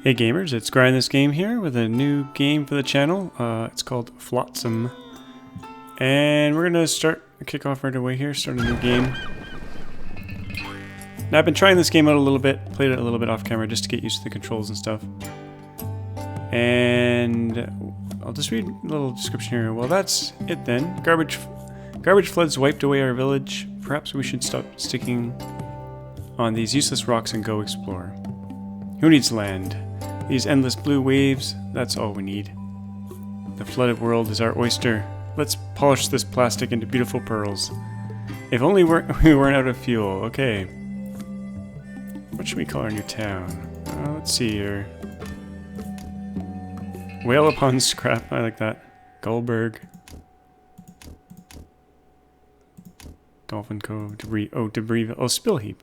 Hey gamers, it's GrindThisGame here with a new game for the channel. It's called Flotsam. And we're going to kick off right away here, start a new game. Now I've been trying this game out a little bit, played it a little bit off camera just to get used to the controls and stuff. And I'll just read a little description here. Well, that's it then. Garbage floods wiped away our village. Perhaps we should stop sticking on these useless rocks and go explore. Who needs land? These endless blue waves, that's all we need. The flooded world is our oyster. Let's polish this plastic into beautiful pearls. If only we weren't out of fuel. Okay. What should we call our new town? Let's see here. Whale upon scrap, I like that. Gullberg. Dolphin Cove, Debris, Debris, Spill Heap.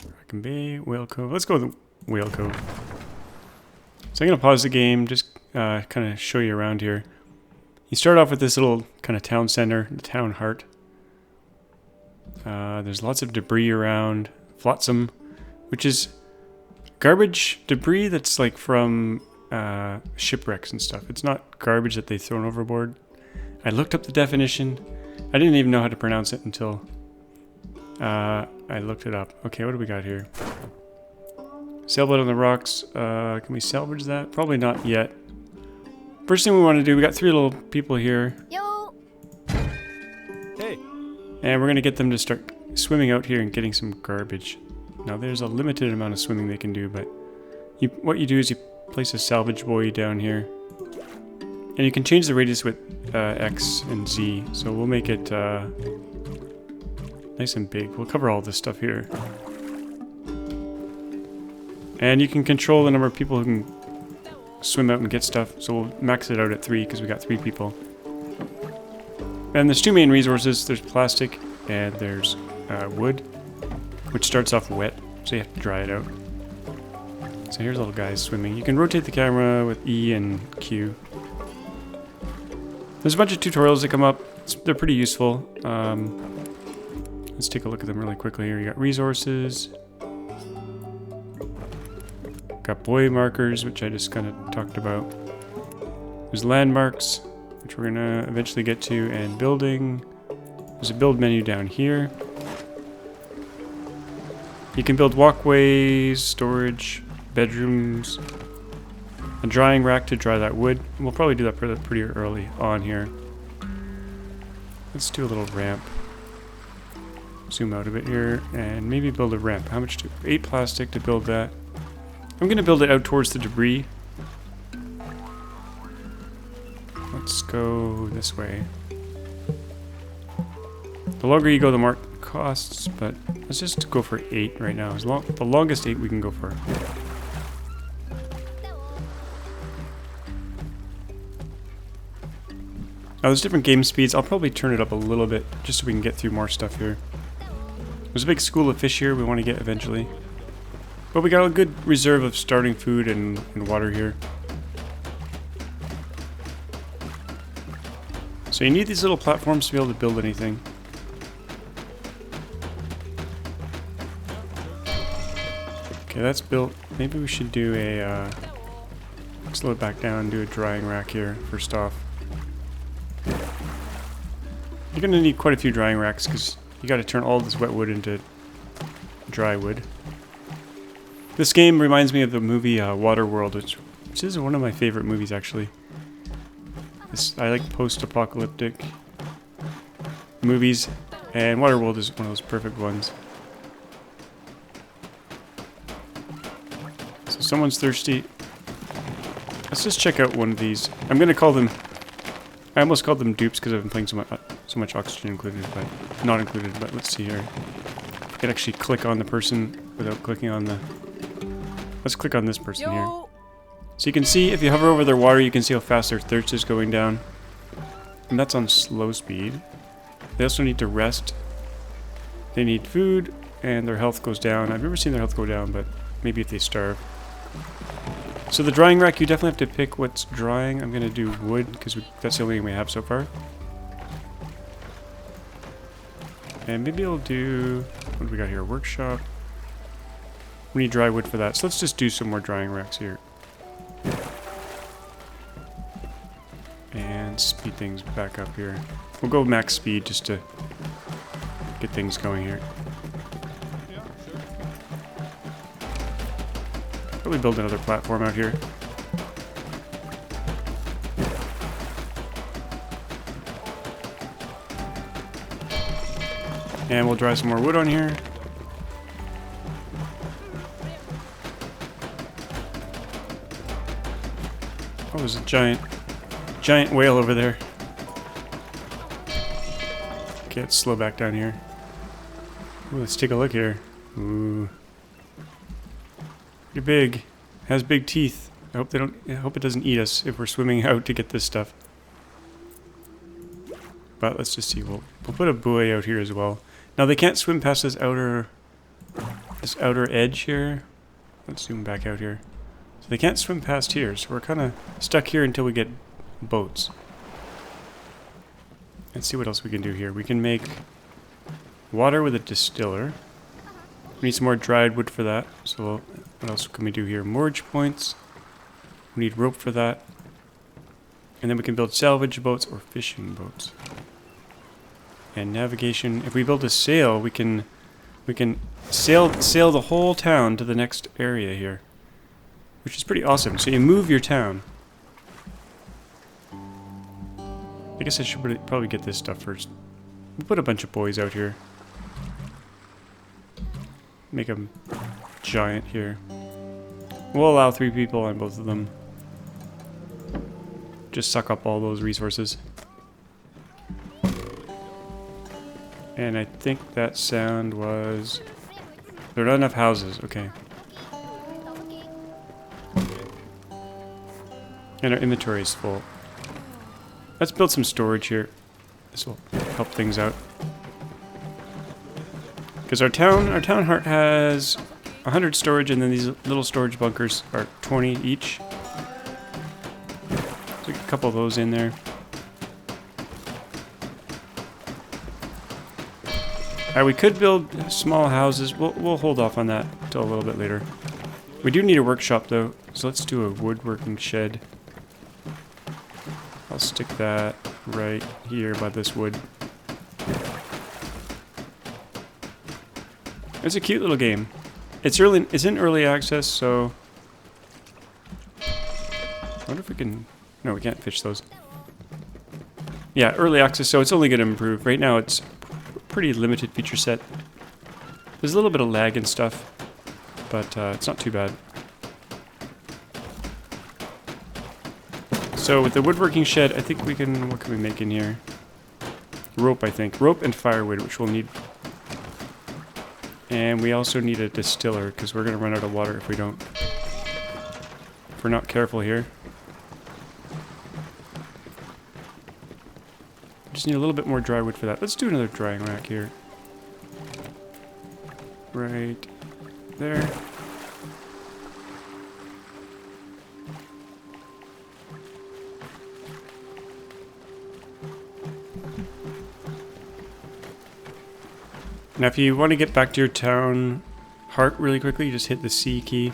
Rackham Bay, Whale Cove. Let's go with Whale Cove. So I'm going to pause the game, just kind of show you around here. You start off with this little kind of town center, the town heart. There's lots of debris around. Flotsam, which is garbage debris that's like from shipwrecks and stuff. It's not garbage that they've thrown overboard. I looked up the definition. I didn't even know how to pronounce it until I looked it up. Okay, what do we got here? Sailboat on the rocks. Can we salvage that? Probably not yet. First thing we want to do, we got 3 little people here. Yo! Hey! And we're going to get them to start swimming out here and getting some garbage. Now there's a limited amount of swimming they can do, but what you do is you place a salvage buoy down here. And you can change the radius with X and Z. So we'll make it nice and big. We'll cover all this stuff here. And you can control the number of people who can swim out and get stuff. So we'll max it out at 3 because we got 3 people. And there's 2 main resources. There's plastic and there's wood, which starts off wet, so you have to dry it out. So here's little guys swimming. You can rotate the camera with E and Q. There's a bunch of tutorials that come up. They're pretty useful. Let's take a look at them really quickly here. You got resources. Got buoy markers, which I just kind of talked about. There's landmarks, which we're going to eventually get to, and building. There's a build menu down here. You can build walkways, storage, bedrooms, a drying rack to dry that wood. We'll probably do that pretty early on here. Let's do a little ramp. Zoom out a bit here, and maybe build a ramp. How much 8 plastic to build that. I'm going to build it out towards the debris. Let's go this way. The longer you go, the more it costs, but let's just go for 8 right now. The longest 8 we can go for. Now there's different game speeds. I'll probably turn it up a little bit just so we can get through more stuff here. There's a big school of fish here we want to get eventually. But we got a good reserve of starting food and water here. So you need these little platforms to be able to build anything. Okay, that's built. Maybe we should do a... slow it back down and do a drying rack here first off. You're going to need quite a few drying racks because you got to turn all this wet wood into dry wood. This game reminds me of the movie Waterworld, which is one of my favorite movies actually. I like post-apocalyptic movies, and Waterworld is one of those perfect ones. So someone's thirsty. Let's just check out one of these. I'm going to call them... I almost called them dupes because I've been playing so much oxygen included, but not included. But let's see here. I can actually click on the person without clicking on the... Let's click on this person here. So you can see, if you hover over their water, you can see how fast their thirst is going down. And that's on slow speed. They also need to rest. They need food, and their health goes down. I've never seen their health go down, but maybe if they starve. So the drying rack, you definitely have to pick what's drying. I'm going to do wood, because that's the only thing we have so far. And maybe I'll do... What do we got here? Workshop. We need dry wood for that. So let's just do some more drying racks here. And speed things back up here. We'll go max speed just to get things going here. Yeah, sure. Probably build another platform out here. And we'll dry some more wood on here. Oh, there's a giant whale over there. Okay, let's slow back down here. Ooh, let's take a look here. Ooh. Pretty big. Has big teeth. I hope it doesn't eat us if we're swimming out to get this stuff. But let's just see. We'll put a buoy out here as well. Now they can't swim past this outer edge here. Let's zoom back out here. So they can't swim past here, so we're kind of stuck here until we get boats. Let's see what else we can do here. We can make water with a distiller. We need some more dried wood for that. So what else can we do here? Moorage points. We need rope for that. And then we can build salvage boats or fishing boats. And navigation. If we build a sail, we can sail the whole town to the next area here, which is pretty awesome. So you move your town. I guess I should probably get this stuff first. We'll put a bunch of buoys out here. Make them giant here. We'll allow 3 people on both of them. Just suck up all those resources. And I think that sound was... There are not enough houses. Okay. And our inventory is full. Let's build some storage here. This will help things out. Because our town heart has 100 storage, and then these little storage bunkers are 20 each. So a couple of those in there. We could build small houses. We'll hold off on that until a little bit later. We do need a workshop though, so let's do a woodworking shed. I'll stick that right here by this wood. It's a cute little game. It's in early access, so I wonder if we can... No, we can't fish those. Yeah, early access, so it's only going to improve. Right now it's pretty limited feature set. There's a little bit of lag and stuff, but it's not too bad. So with the woodworking shed, I think we can... What can we make in here? Rope, I think. Rope and firewood, which we'll need. And we also need a distiller, because we're going to run out of water if we don't. If we're not careful here. Just need a little bit more dry wood for that. Let's do another drying rack here. Right there. Now if you want to get back to your town heart really quickly, you just hit the C key.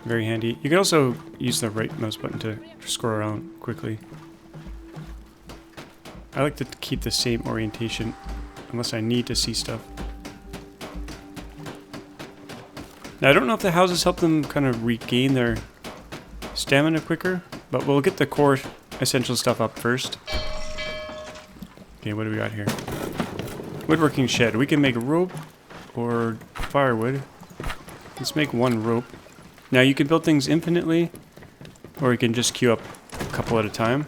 Very handy. You can also use the right mouse button to scroll around quickly. I like to keep the same orientation unless I need to see stuff. Now I don't know if the houses help them kind of regain their stamina quicker, but we'll get the core essential stuff up first. Okay, what do we got here? Woodworking shed. We can make rope or firewood. Let's make one rope. Now you can build things infinitely, or you can just queue up a couple at a time.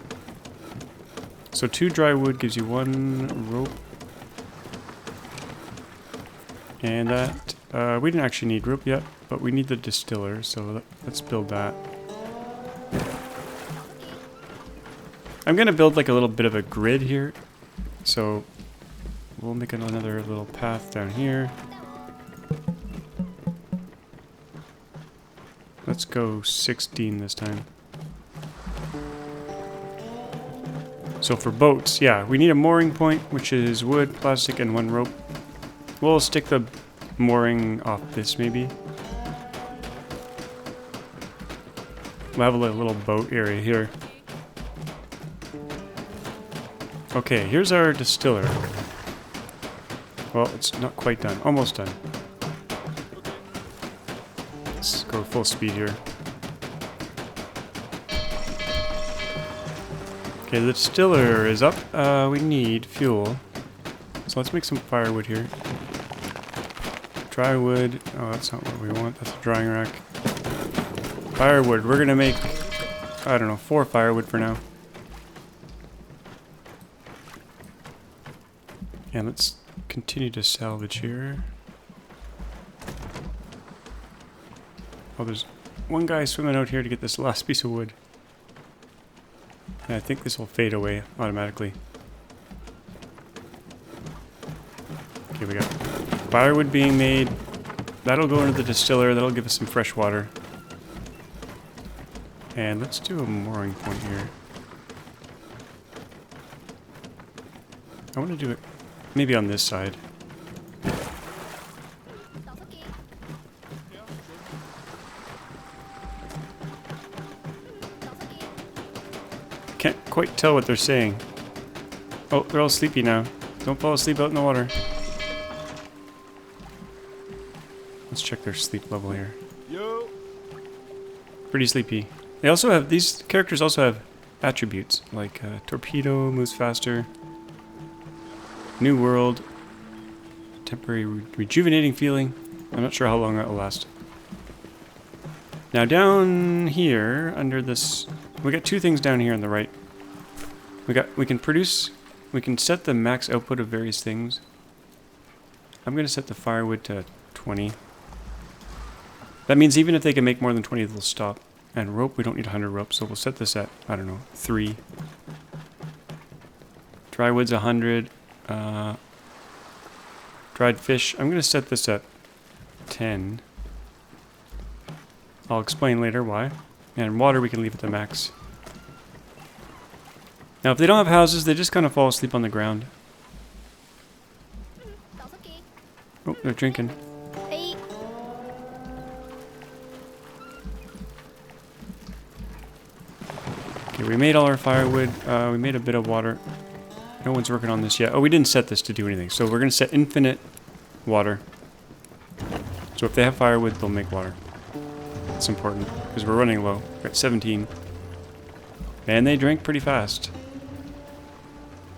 So 2 dry wood gives you 1 rope. And that, we didn't actually need rope yet, but we need the distiller, so let's build that. I'm gonna build like a little bit of a grid here. So we'll make another little path down here. Let's go 16 this time. So for boats, yeah, we need a mooring point, which is wood, plastic, and 1 rope. We'll stick the mooring off this maybe. We'll have a little boat area here. Okay, here's our distiller. Well, it's not quite done. Almost done. Let's go full speed here. Okay, the distiller is up. We need fuel. So let's make some firewood here. Dry wood. Oh, that's not what we want. That's a drying rack. Firewood. We're gonna make, I don't know, 4 firewood for now. And let's continue to salvage here. Oh, there's one guy swimming out here to get this last piece of wood. And I think this will fade away automatically. Okay, we got firewood being made. That'll go into the distiller. That'll give us some fresh water. And let's do a mooring point here. I want to do it maybe on this side. Can't quite tell what they're saying. Oh, they're all sleepy now. Don't fall asleep out in the water. Let's check their sleep level here. Yo. Pretty sleepy. They also have, these characters also have attributes, like torpedo, moves faster, new world, temporary rejuvenating feeling. I'm not sure how long that will last. Now down here, under this, we got 2 things down here on the right. We can set the max output of various things. I'm gonna set the firewood to 20. That means even if they can make more than 20, they'll stop. And rope, we don't need 100 rope, so we'll set this at, I don't know, 3. Dry wood's 100. Dried fish, I'm going to set this at 10. I'll explain later why. And water, we can leave at the max. Now, if they don't have houses, they just kind of fall asleep on the ground. Oh, they're drinking. Okay, we made all our firewood. We made a bit of water. No one's working on this yet. Oh, we didn't set this to do anything. So we're going to set infinite water. So if they have firewood, they'll make water. That's important, because we're running low. We're at 17. And they drink pretty fast.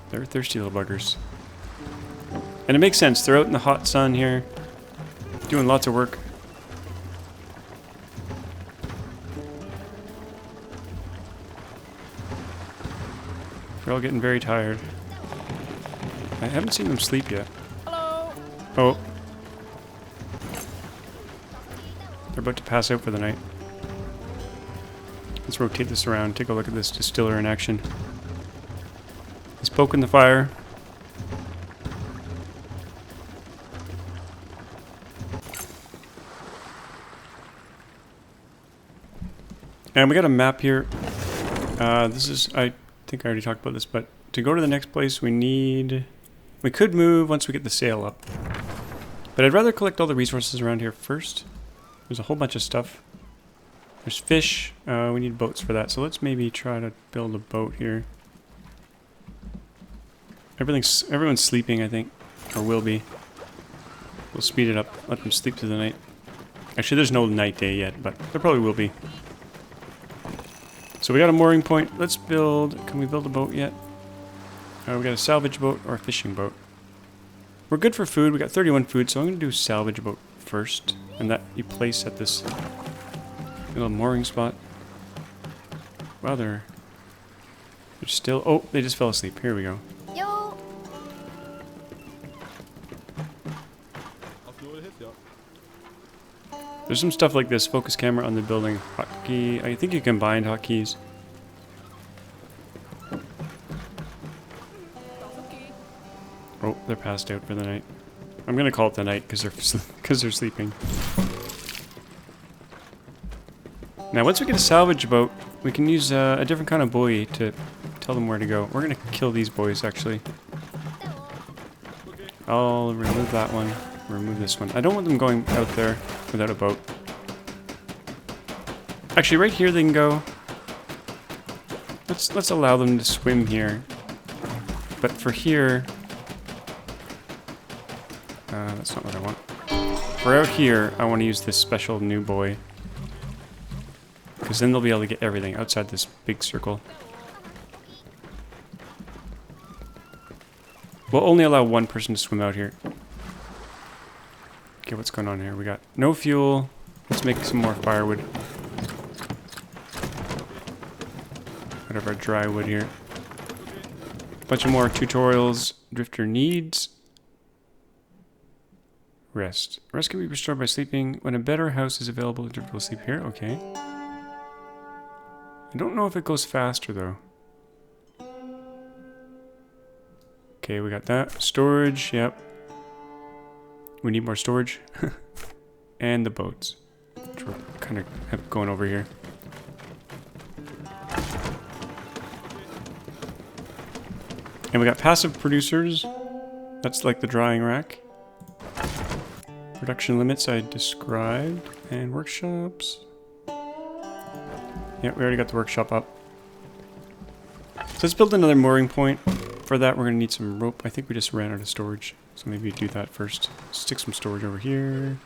They're thirsty little buggers. And it makes sense. They're out in the hot sun here, doing lots of work. They're all getting very tired. I haven't seen them sleep yet. Hello. Oh. They're about to pass out for the night. Let's rotate this around, take a look at this distiller in action. He's poking the fire. And we got a map here. This is, I think I already talked about this, but to go to the next place we could move once we get the sail up. But I'd rather collect all the resources around here first. There's a whole bunch of stuff. There's fish. We need boats for that, so let's maybe try to build a boat here. Everyone's sleeping, I think, or will be. We'll speed it up, let them sleep through the night. Actually, there's no night day yet, but there probably will be. So we got a mooring point. Let's build. Can we build a boat yet? We got a salvage boat or a fishing boat. We're good for food. We got 31 food, so I'm going to do salvage boat first, and that you place at this little mooring spot. Wow, they're still. Oh, they just fell asleep. Here we go. I'll see what it hits, yeah. There's some stuff like this. Focus camera on the building. Hotkey. I think you combined hotkeys. Oh, they're passed out for the night. I'm gonna call it the night because they're sleeping. Now, once we get a salvage boat, we can use a different kind of buoy to tell them where to go. We're gonna kill these boys, actually. I'll remove that one. Remove this one. I don't want them going out there without a boat. Actually, right here they can go. Let's allow them to swim here. But for here, that's not what I want. For out here, I want to use this special new buoy. Because then they'll be able to get everything outside this big circle. We'll only allow one person to swim out here. Okay, what's going on here? We got no fuel. Let's make some more firewood. Out of our dry wood here. Bunch of more tutorials. Drifter needs rest. Rest can be restored by sleeping. When a better house is available, the drifter will sleep here. Okay. I don't know if it goes faster though. Okay, we got that. Storage, yep. We need more storage. And the boats, which we're kind of going over here. And we got passive producers. That's like the drying rack. Production limits I described. And workshops. Yeah, we already got the workshop up. So let's build another mooring point. For that, we're going to need some rope. I think we just ran out of storage. So maybe do that first. Stick some storage over here.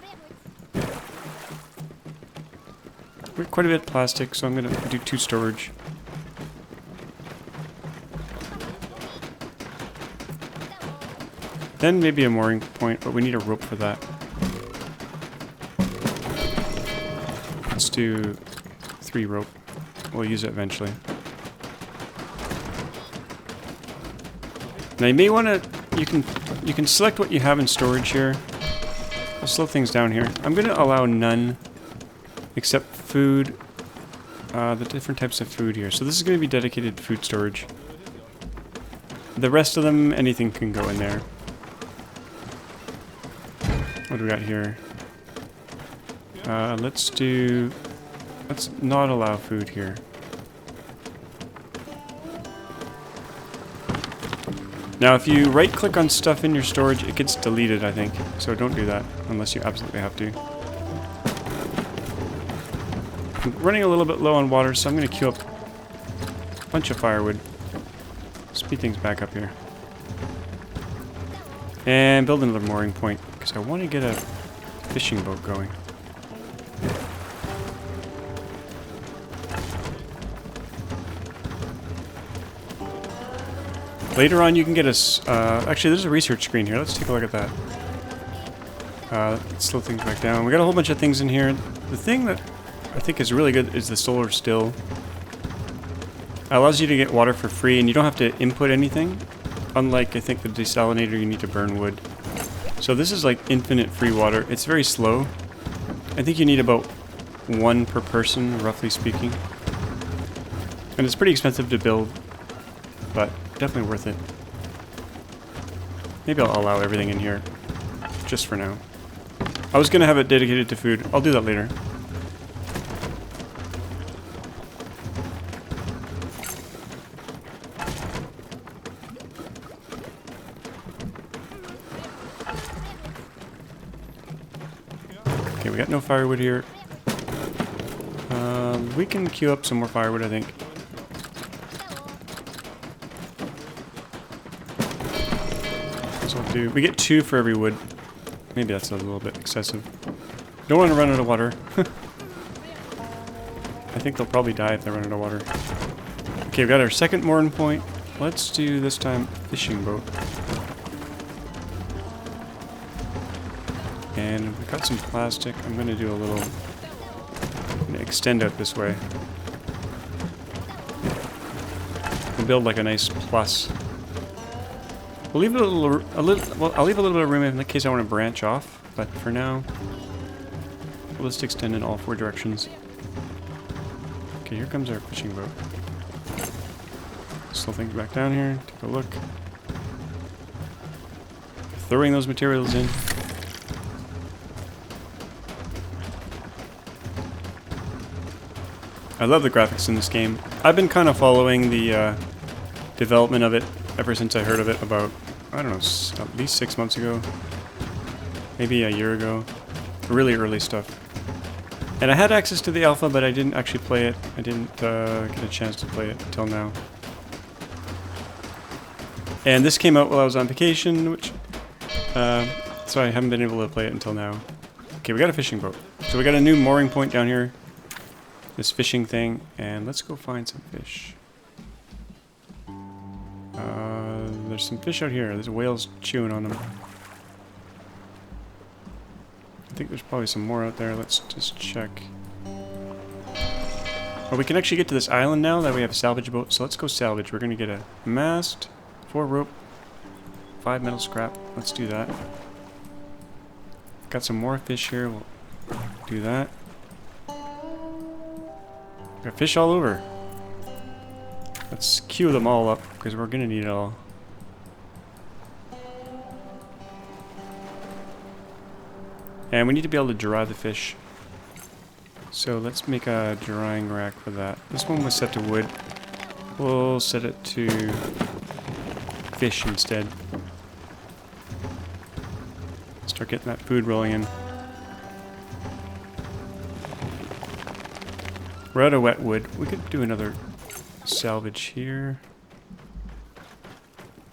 We're quite a bit of plastic, so I'm going to do 2 storage. Then maybe a mooring point, but we need a rope for that. Let's do 3 rope. We'll use it eventually. Now you may want to, you can select what you have in storage here. I'll slow things down here. I'm going to allow none except food, the different types of food here. So this is going to be dedicated food storage. The rest of them, anything can go in there. What do we got here? Let's not allow food here. Now, if you right-click on stuff in your storage, it gets deleted, I think. So don't do that, unless you absolutely have to. I'm running a little bit low on water, so I'm going to queue up a bunch of firewood. Speed things back up here. And build another mooring point, because I want to get a fishing boat going. Later on, you can get a... actually, there's a research screen here. Let's take a look at that. Let's slow things back down. We got a whole bunch of things in here. The thing that I think is really good is the solar still. It allows you to get water for free, and you don't have to input anything. Unlike, I think, the desalinator, you need to burn wood. So this is like infinite free water. It's very slow. I think you need about 1 per person, roughly speaking. And it's pretty expensive to build, but definitely worth it. Maybe I'll allow everything in here, just for now. I was going to have it dedicated to food. I'll do that later. Okay, we got no firewood here. We can queue up some more firewood, I think. We get 2 for every wood. Maybe that's a little bit excessive. Don't want to run out of water. I think they'll probably die if they run out of water. Okay, we've got our second mooring point. Let's do this time fishing boat. And we've got some plastic. I'm going to do a little... I'm going to extend out this way. And build like a nice plus. We'll leave well, I'll leave a little bit of room in case I want to branch off, but for now, we'll just extend in all 4 directions. Okay, here comes our fishing boat. Slow things back down here, take a look. Throwing those materials in. I love the graphics in this game. I've been kind of following the development of it ever since I heard of it about, I don't know, at least 6 months ago. Maybe a year ago. Really early stuff. And I had access to the alpha, but I didn't actually play it. I didn't get a chance to play it until now. And this came out while I was on vacation, which so I haven't been able to play it until now. Okay, we got a fishing boat. So we got a new mooring point down here. This fishing thing, and let's go find some fish. There's some fish out here. There's whales chewing on them. I think there's probably some more out there. Let's just check. Well, we can actually get to this island now that we have a salvage boat. So let's go salvage. We're going to get a mast, 4 rope, 5 metal scrap. Let's do that. Got some more fish here. We'll do that. Got fish all over. Let's queue them all up because we're going to need it all. And we need to be able to dry the fish. So let's make a drying rack for that. This one was set to wood. We'll set it to fish instead. Start getting that food rolling in. We're out of wet wood. We could do another salvage here.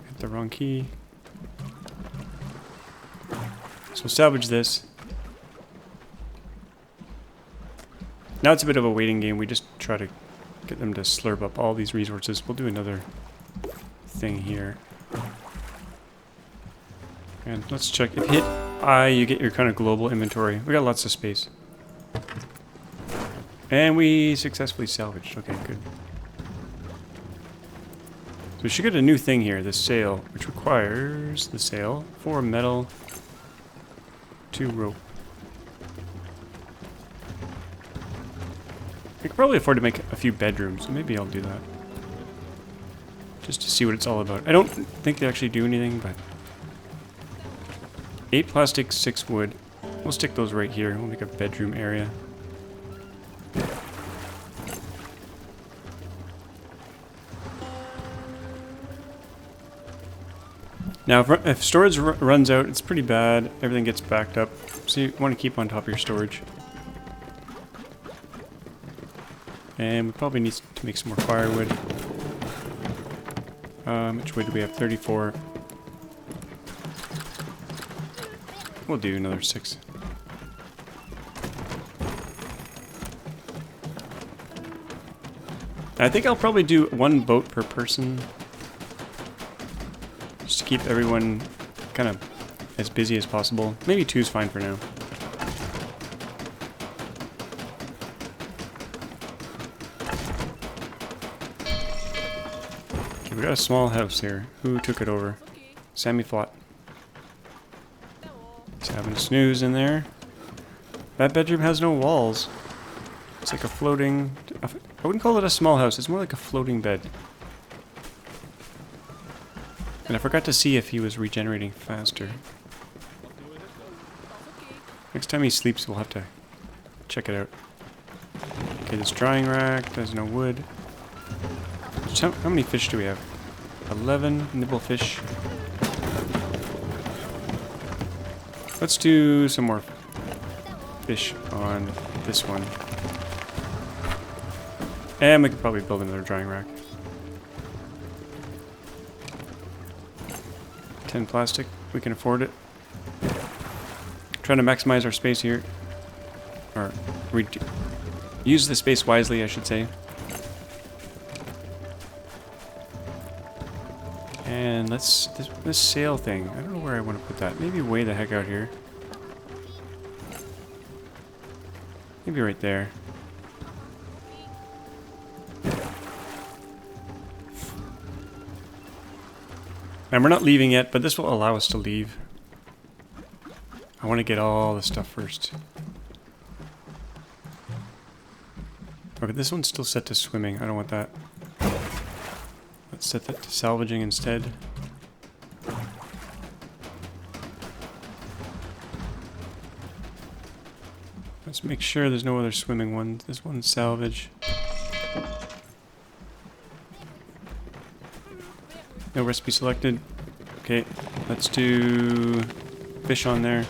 Hit the wrong key. So salvage this. Now it's a bit of a waiting game. We just try to get them to slurp up all these resources. We'll do another thing here. And let's check. If you hit I, you get your kind of global inventory. We got lots of space. And we successfully salvaged. Okay, good. So we should get a new thing here, the sail, which requires the sail, 4 metal, 2 rope. I could probably afford to make a few bedrooms, so maybe I'll do that. Just to see what it's all about. I don't think they actually do anything, but... 8 plastic, 6 wood. We'll stick those right here. We'll make a bedroom area. Now, if storage runs out, it's pretty bad. Everything gets backed up. So you want to keep on top of your storage. And we probably need to make some more firewood. Which wood do we have? 34. We'll do another 6. I think I'll probably do 1 boat per person. Just to keep everyone kind of as busy as possible. Maybe 2 is fine for now. Okay, we got a small house here. Who took it over? Sammy Flot. He's having a snooze in there. That bedroom has no walls. It's like a floating... I wouldn't call it a small house. It's more like a floating bed. And I forgot to see if he was regenerating faster. Next time he sleeps, we'll have to check it out. Okay, this drying rack, there's no wood. How many fish do we have? 11 nibble fish. Let's do some more fish on this one. And we could probably build another drying rack. 10 plastic, we can afford it. Trying to maximize our space here. Or use the space wisely, I should say. And let's this sail thing. I don't know where I want to put that. Maybe way the heck out here. Maybe right there. And we're not leaving yet, but this will allow us to leave. I want to get all the stuff first. Okay, this one's still set to swimming. I don't want that. Let's set that to salvaging instead. Let's make sure there's no other swimming ones. This one's salvage. No recipe selected. Okay, let's do fish on there.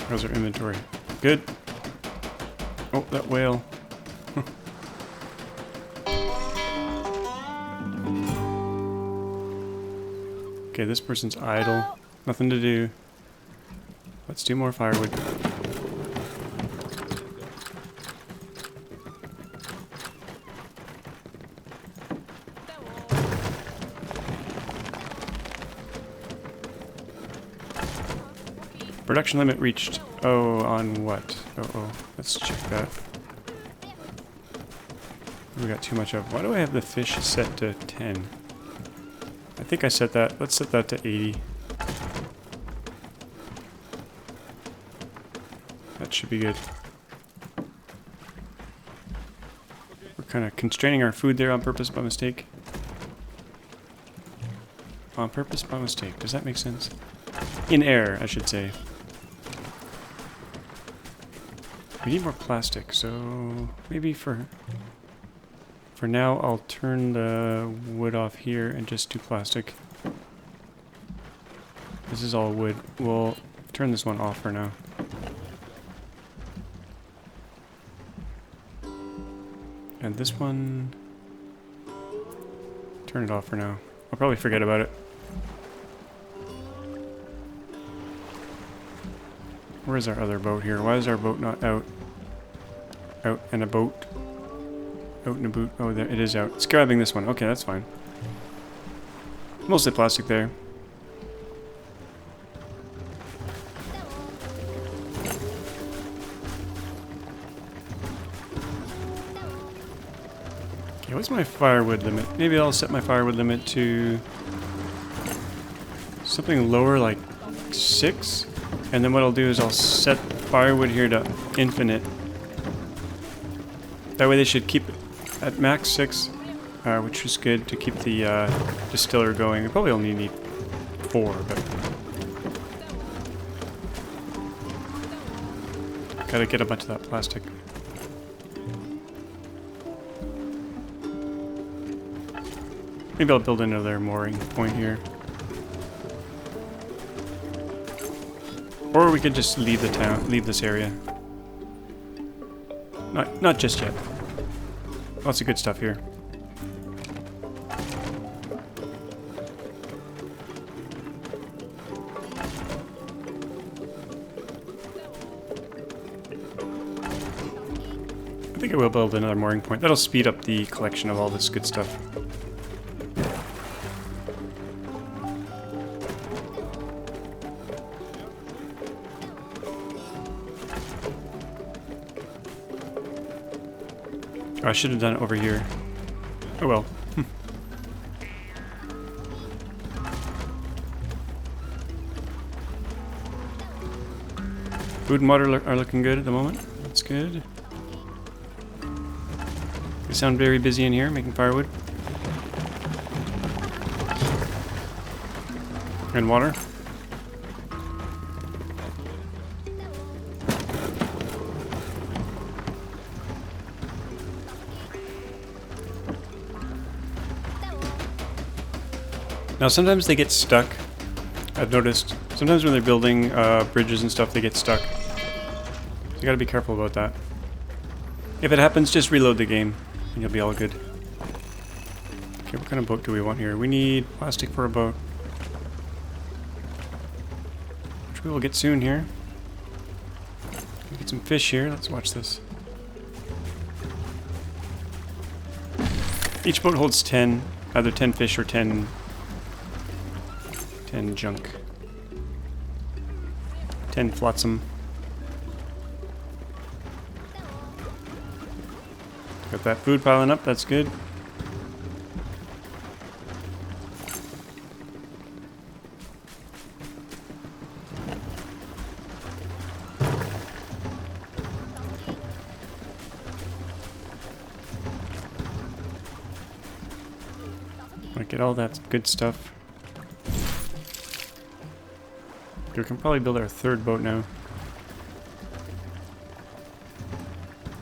How's our inventory? Good. Oh, that whale. Okay, this person's idle. Nothing to do. Let's do more firewood. Production limit reached. Oh, on what? Oh, let's check that. We got too much of. Why do I have the fish set to 10? I think I set that. Let's set that to 80. That should be good. We're kind of constraining our food there on purpose by mistake. On purpose by mistake. Does that make sense? In error, I should say. We need more plastic, so maybe for now I'll turn the wood off here and just do plastic. This is all wood. We'll turn this one off for now. And this one, turn it off for now. I'll probably forget about it. Where's our other boat here? Why is our boat not out? Out and a boat. Out and a boot. Oh, there it is out. It's grabbing this one. Okay, that's fine. Mostly plastic there. Okay, what's my firewood limit? Maybe I'll set my firewood limit to something lower, like 6. And then what I'll do is I'll set firewood here to infinite. That way they should keep it at max 6, which is good to keep the distiller going. We probably only need 4, but gotta get a bunch of that plastic. Maybe I'll build another mooring point here. Or we could just leave the town, leave this area. Not just yet. Lots of good stuff here. I think I will build another mooring point. That'll speed up the collection of all this good stuff. I should have done it over here. Oh well. Food and water are looking good at the moment. That's good. We sound very busy in here making firewood. And water. Now sometimes they get stuck, I've noticed. Sometimes when they're building bridges and stuff, they get stuck. So you gotta be careful about that. If it happens, just reload the game, and you'll be all good. Okay, what kind of boat do we want here? We need plastic for a boat. Which we will get soon here. Get some fish here, let's watch this. Each boat holds 10, either 10 fish or 10 junk. 10 flotsam. Got that food piling up, that's good. Get all that good stuff. We can probably build our third boat now.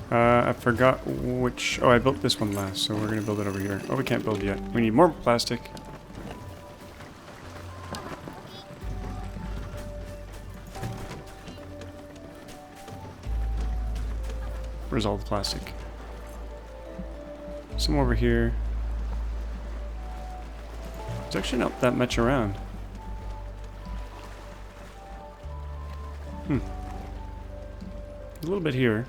I forgot which... Oh, I built this one last, so we're going to build it over here. Oh, we can't build yet. We need more plastic. Where's all the plastic? Some over here. There's actually not that much around. A little bit here.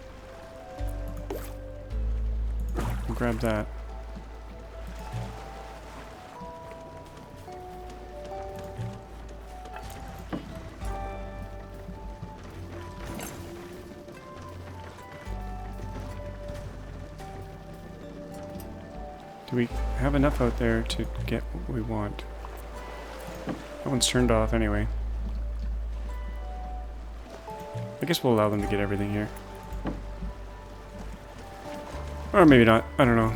I'll grab that. Do we have enough out there to get what we want? That one's turned off anyway. I guess we'll allow them to get everything here. Or maybe not. I don't know.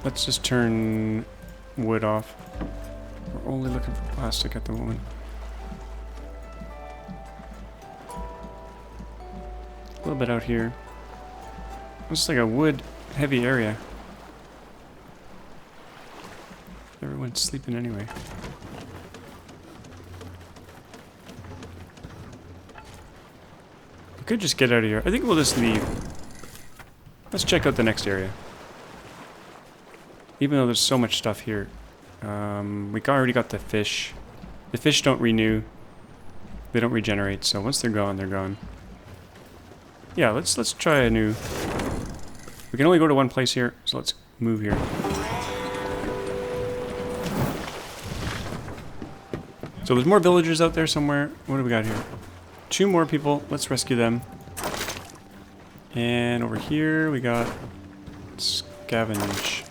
Let's just turn wood off. We're only looking for plastic at the moment. A little bit out here. It's like a wood heavy area. Everyone's sleeping anyway. We could just get out of here. I think we'll just leave. Let's check out the next area. Even though there's so much stuff here. We already got the fish. The fish don't renew. They don't regenerate, so once they're gone, they're gone. Yeah, let's try a new... We can only go to one place here, so let's move here. So there's more villagers out there somewhere. What do we got here? 2 more people. Let's rescue them. And over here we got scavenge.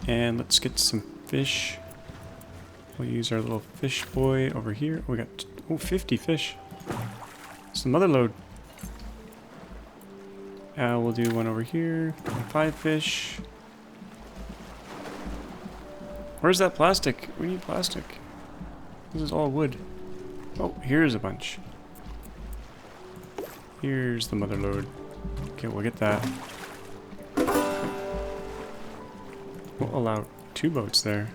And let's get some fish. We'll use our little fish buoy over here. We got 50 fish. It's another load. We'll do one over here. 5 fish. Where's that plastic? We need plastic. This is all wood. Oh, here's a bunch. Here's the mother lode. Okay, we'll get that. We'll allow 2 boats there.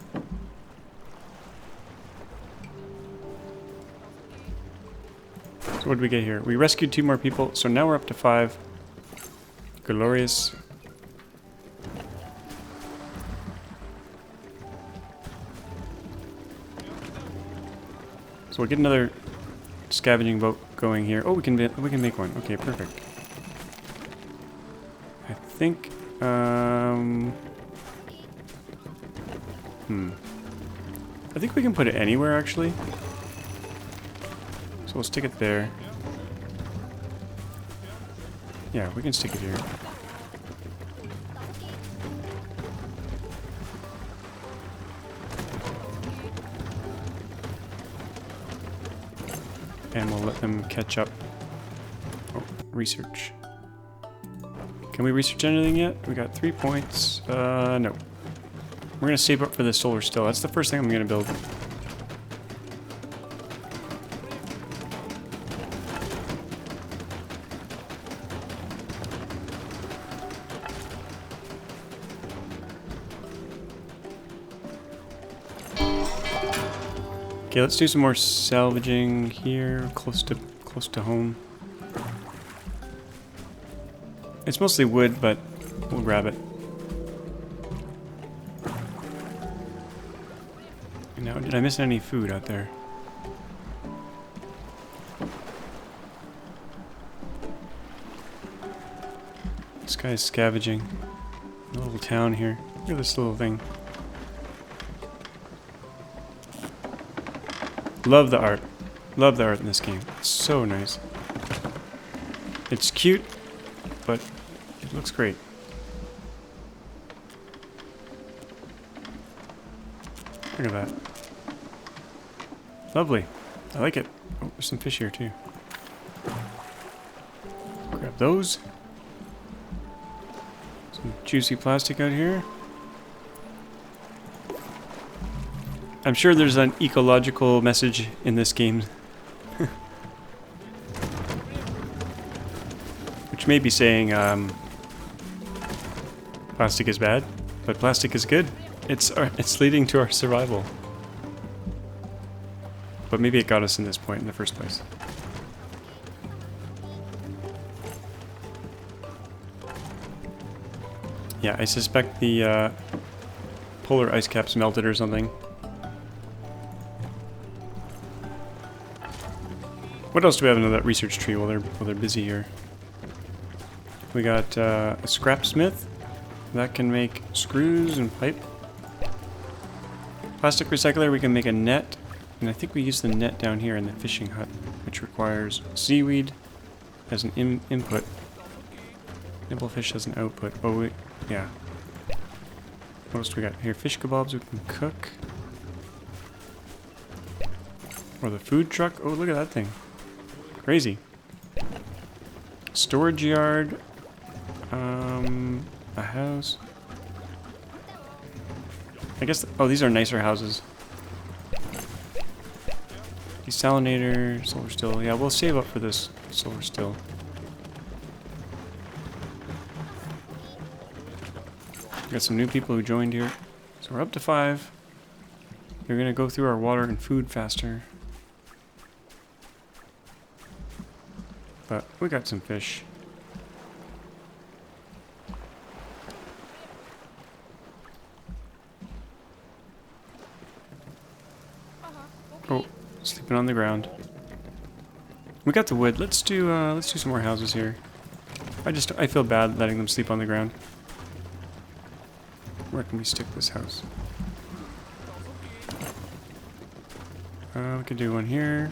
So what did we get here? We rescued 2 more people, so now we're up to 5. Glorious. So we'll get another scavenging boat going here. Oh, we can make one. Okay, perfect. I think I think we can put it anywhere actually. So we'll stick it there. Yeah, we can stick it here. And we'll let them catch up. Oh, research. Can we research anything yet? We got 3 points. No. We're gonna save up for the solar still. That's the first thing I'm gonna build. Okay, let's do some more salvaging here, close to home. It's mostly wood, but we'll grab it. And now, did I miss any food out there? This guy's scavenging. A little town here. Look at this little thing. Love the art. Love the art in this game. It's so nice. It's cute, but it looks great. Look at that. Lovely. I like it. Oh, there's some fish here too. Grab those. Some juicy plastic out here. I'm sure there's an ecological message in this game. Which may be saying plastic is bad, but plastic is good. It's leading to our survival. But maybe it got us in this point in the first place. Yeah, I suspect the polar ice caps melted or something. What else do we have in that research tree while they're busy here? We got a scrap smith that can make screws and pipe. Plastic recycler, we can make a net, and I think we use the net down here in the fishing hut, which requires seaweed as an input. Nibblefish as an output. Oh, yeah. What else do we got here? Fish kebabs we can cook. Or the food truck. Oh, look at that thing. Crazy. Storage yard. A house. I guess, oh, these are nicer houses. Desalinator, solar still. Yeah, we'll save up for this solar still. Got some new people who joined here. So we're up to 5. We're gonna go through our water and food faster. But we got some fish. Oh, sleeping on the ground. We got the wood. Let's do some more houses here. I feel bad letting them sleep on the ground. Where can we stick this house? We could do one here.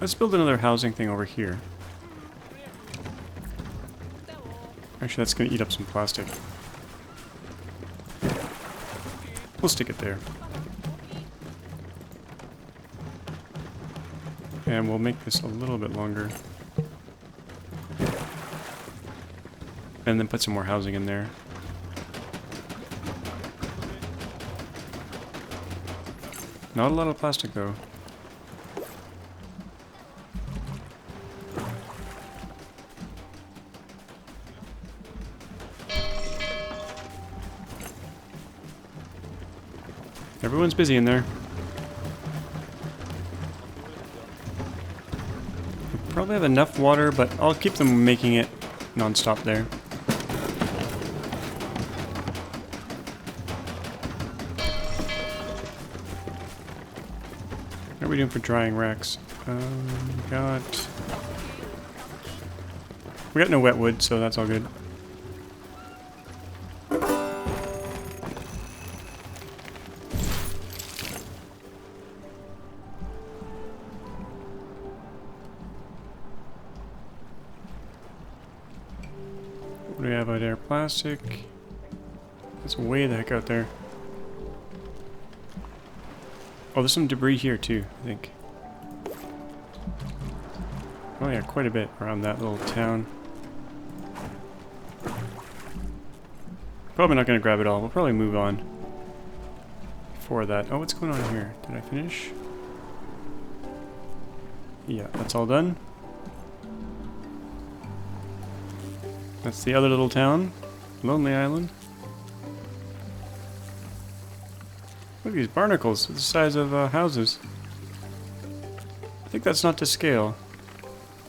Let's build another housing thing over here. Actually, that's going to eat up some plastic. We'll stick it there. And we'll make this a little bit longer. And then put some more housing in there. Not a lot of plastic though. Everyone's busy in there. We probably have enough water, but I'll keep them making it non-stop there. What are we doing for drying racks? We got no wet wood, so that's all good. What do we have out there? Plastic. That's way the heck out there. Oh, there's some debris here too, I think. Oh yeah, quite a bit around that little town. Probably not going to grab it all. We'll probably move on before that. Oh, what's going on here? Did I finish? Yeah, that's all done. That's the other little town. Lonely Island. Look at these barnacles, the size of houses. I think that's not to scale.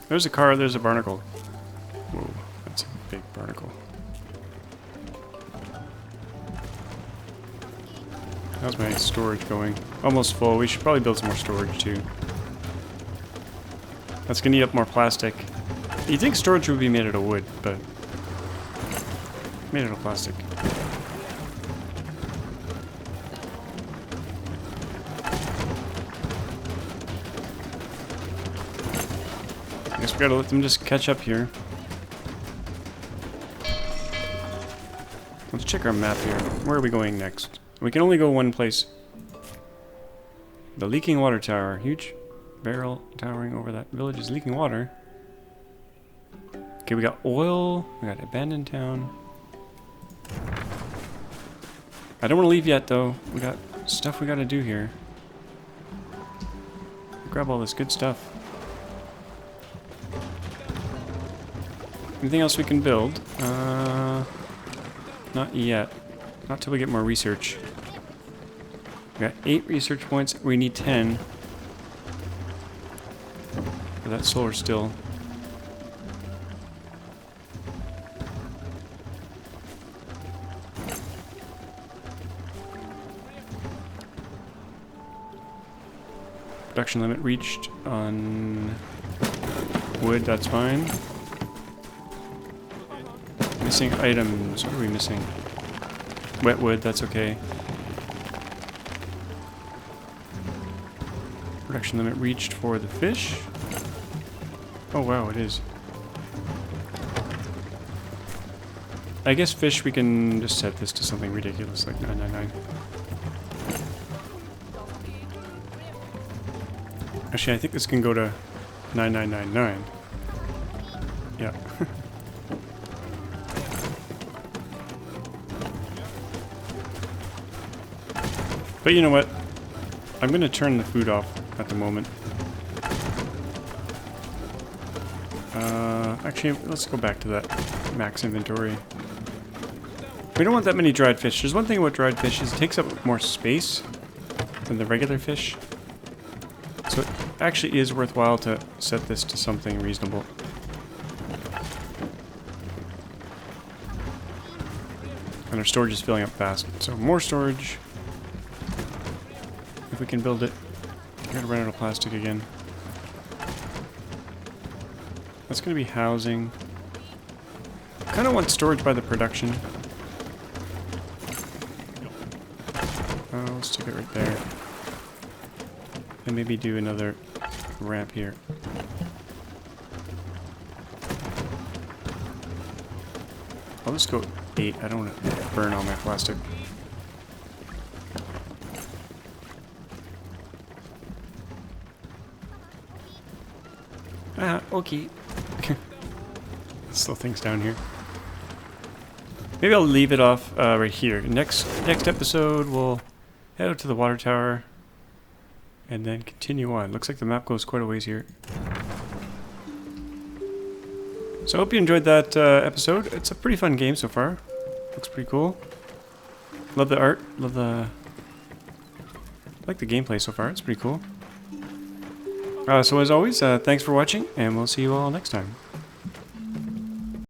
There's a car, there's a barnacle. Whoa, that's a big barnacle. How's my storage going? Almost full. We should probably build some more storage too. That's gonna eat up more plastic. You'd think storage would be made out of wood, but made out of plastic. I guess we gotta let them just catch up here. Let's check our map here. Where are we going next? We can only go one place. The leaking water tower. Huge barrel towering over that village is leaking water. Okay, we got oil. We got abandoned town. I don't want to leave yet, though. We got stuff we gotta do here. Grab all this good stuff. Anything else we can build? Not yet. Not till we get more research. We got 8 research points. We need 10 for that solar still. Production limit reached on wood, that's fine. Missing items. What are we missing? Wet wood, that's okay. Production limit reached for the fish. Oh wow, it is. I guess fish, we can just set this to something ridiculous like 999. Actually, I think this can go to 9999. Yeah. But you know what? I'm going to turn the food off at the moment. Actually, let's go back to that max inventory. We don't want that many dried fish. There's one thing about dried fish is it takes up more space than the regular fish. So it actually is worthwhile to set this to something reasonable. And our storage is filling up fast. So more storage. If we can build it. I'm gonna run out of plastic again. That's gonna be housing. Kinda want storage by the production. Let's stick it right there. And maybe do another ramp here. I'll just go 8. I don't want to burn all my plastic. Ah, okay. Slow things down here. Maybe I'll leave it off right here. Next episode, we'll head out to the water tower and then continue on. Looks like the map goes quite a ways here. So I hope you enjoyed that episode. It's a pretty fun game so far. Looks pretty cool. Love the art. Love the... I like the gameplay so far. It's pretty cool. So as always, thanks for watching, and we'll see you all next time.